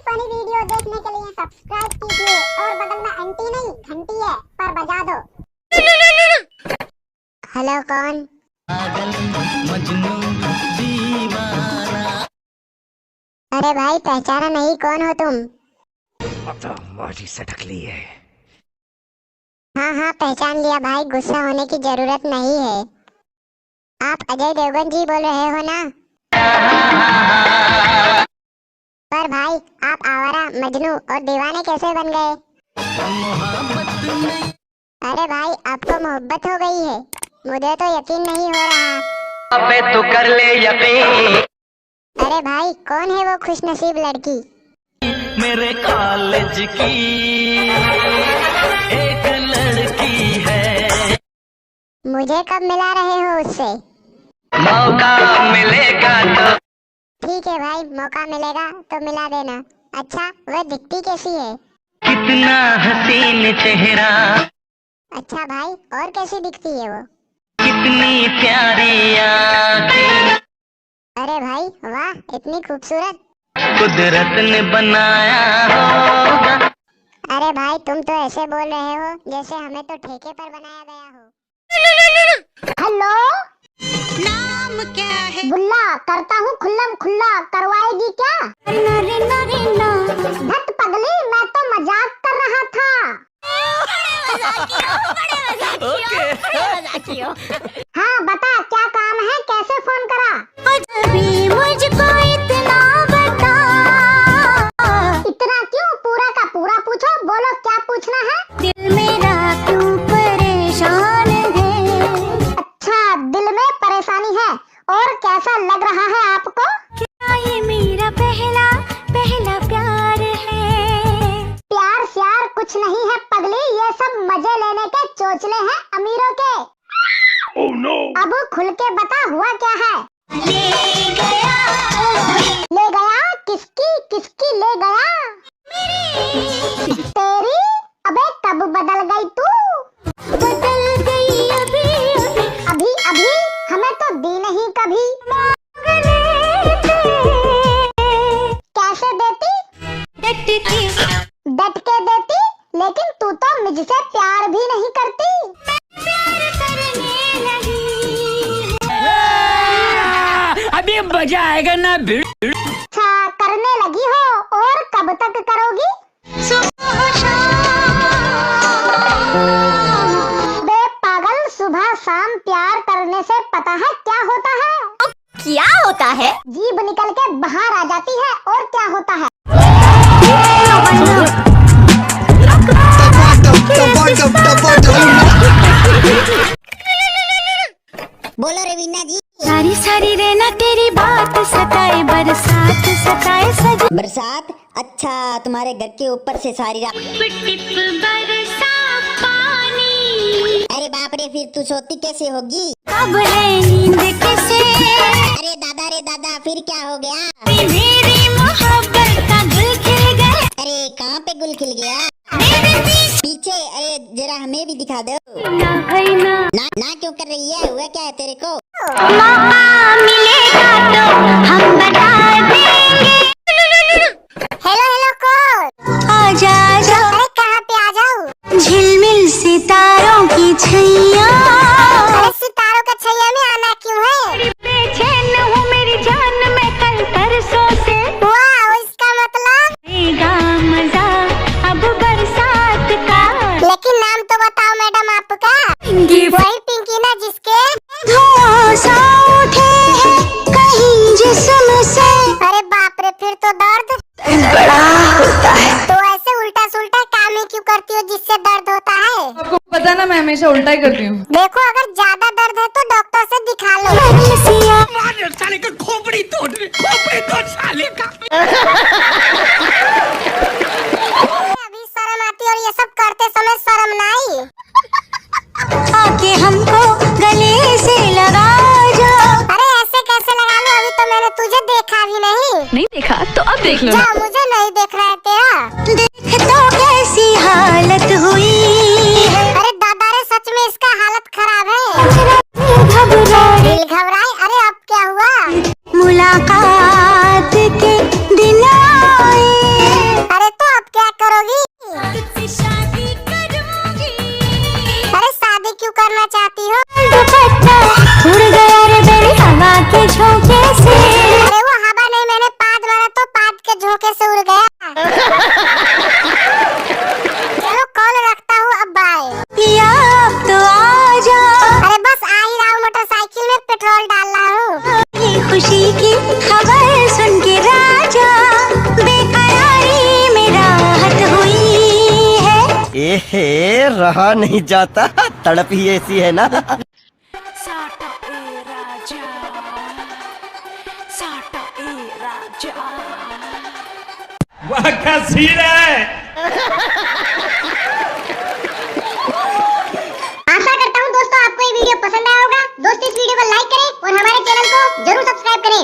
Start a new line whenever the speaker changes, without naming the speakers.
Funny video देखने के लिए सब्सक्राइब कीजिए और बगल में घंटी नहीं घंटी है पर बजा दो। हेलो कौन? अरे भाई पहचाना नहीं, कौन हो तुम?
अब तो मौजी सटक ली है।
हाँ हाँ पहचान लिया भाई, गुस्सा होने की जरूरत नहीं है। आप अजय देवगन जी बोल रहे हो ना? पर भाई आप आवारा, मजनू और दीवाने कैसे बन गए? अरे भाई आपको मोहब्बत हो गई है, मुझे तो यकीन नहीं हो रहा।
अबे तू कर ले यकीन।
अरे भाई कौन है वो खुशनसीब लड़की?
मेरे कॉलेज की एक लड़की है।
मुझे कब मिला रहे हो उससे?
मौका मिलेगा तो।
ठीक है भाई, मौका मिलेगा तो मिला देना। अच्छा वह दिखती कैसी है?
कितना हसीन चेहरा।
अच्छा भाई और कैसी दिखती है वो?
कितनी प्यारी आँखें।
अरे भाई वाह, इतनी खूबसूरत
कुदरत ने बनाया होगा।
अरे भाई तुम तो ऐसे बोल रहे हो जैसे हमें तो ठेके पर बनाया गया हो। हेलो
नाम क्या है?
बुल्ला, करता हूँ खुल्लम खुल्ला, करवाएगी क्या? धत पगली, मैं तो मजाक कर रहा था। हाँ बता क्या काम है, कैसे फोन करा?
अभी मुझको इतना बता।
इतना क्यों, पूरा का पूरा पूछो, बोलो क्या पूछना है?
दिल मेरा क्यों परेशान है?
अच्छा दिल में परेशानी है, और कैसा लग रहा है आपको?
क्या ये मेरा पहला प्यार है?
प्यार श्यार कुछ नहीं है पगली, ये सब मजे लेने के चोचले हैं अमीरों के।
Oh no!
अब खुल के बता हुआ क्या है?
ले गया
ले गया? किसकी किसकी ले गया? तेरी? अबे कब बदल गई तू?
बदल गई अभी
अभी हमें तो दी नहीं कभी। कैसे देती? डट के देती, लेकिन तू तो मुझसे प्यार भी नहीं करती।
अभी मजा आएगा ना भिड़।
अच्छा करने लगी हो, और कब तक करोगी? बे पागल, सुबह शाम प्यार करने से पता है क्या होता है?
क्या होता है?
जीभ निकल के बाहर आ जाती है, और क्या होता है? बोलो रवीना जी।
सारी सारी रहना तेरी बात सताए, बरसात सताए सज।
बरसात? अच्छा तुम्हारे घर के ऊपर से सारी रात।
बरसा पानी।
अरे बाप रे, फिर तू सोती कैसे होगी?
अब है नींद किसे?
अरे दादा फिर क्या हो गया?
मेरी मोहब्बत का गुल खिल गया।
अरे कहाँ पे गुल खिल गया? पीछे। अरे जरा हमें भी दिखा दो।
ना भाई ना।
ना क्यों कर रही है, हुआ क्या है तेरे को?
मौका मिलेगा तो हम बता देंगे।
हेलो कौन?
आजा आजा।
अरे कहाँ पे आ जाऊँ?
झिलमिल सितारों की छैया।
अरे सितारों का छैया में आना क्यों है?
बेचैन हूँ मेरी जान, मैं कल परसों से।
वाह, इसका मतलब?
आएगा मजा अब बरसात का।
लेकिन नाम तो बताओ मैडम आपका। वही पिंकी ना जिसके
धुआं सा उठे है कहीं जिस्म से।
अरे बाप रे, फिर तो दर्द
बड़ा होता है।
तो ऐसे उल्टा सुल्टा काम ही क्यों करती हो जिससे दर्द होता है?
आपको पता ना, मैं हमेशा उल्टा ही करती हूँ।
देखो अगर ज्यादा दर्द है तो डॉक्टर से दिखा लो।
साले का खोपड़ी तोड़ साले का।
अभी शर्म आती और ये सब करते समय शर्म ना आई?
आके हमको गले से लगा जा।
अरे ऐसे कैसे लगा लो, अभी तो मैंने तुझे देखा भी नहीं
देखा तो अब देख लो।
जा, मुझे नहीं देख रहा है तेरा।
देख तो कैसी हालत हुई है।
अरे दादा रे, सच में इसका हालत खराब है।
घबराए
दिल घबराए। अरे अब क्या हुआ?
मुलाकात के दिन आए।
रात के झोंके से उड़ गया। चलो कॉल रखता हूँ, अब बाय।
या अब तो आजा,
अरे बस आ ही रहा हूँ, मोटरसाइकिल में पेट्रोल डाल रहा हूँ।
ये खुशी की खबर सुन के राजा, बेकरारी में राहत हुई है।
एहे रहा नहीं जाता, तड़प ही ऐसी है ना।
साटा ए राजा, साटा ए राजा।
वाह क्या सीन है।
आशा करता हूँ दोस्तों आपको ये वीडियो पसंद आया होगा। दोस्तों इस वीडियो को लाइक करें और हमारे चैनल को जरूर सब्सक्राइब करें।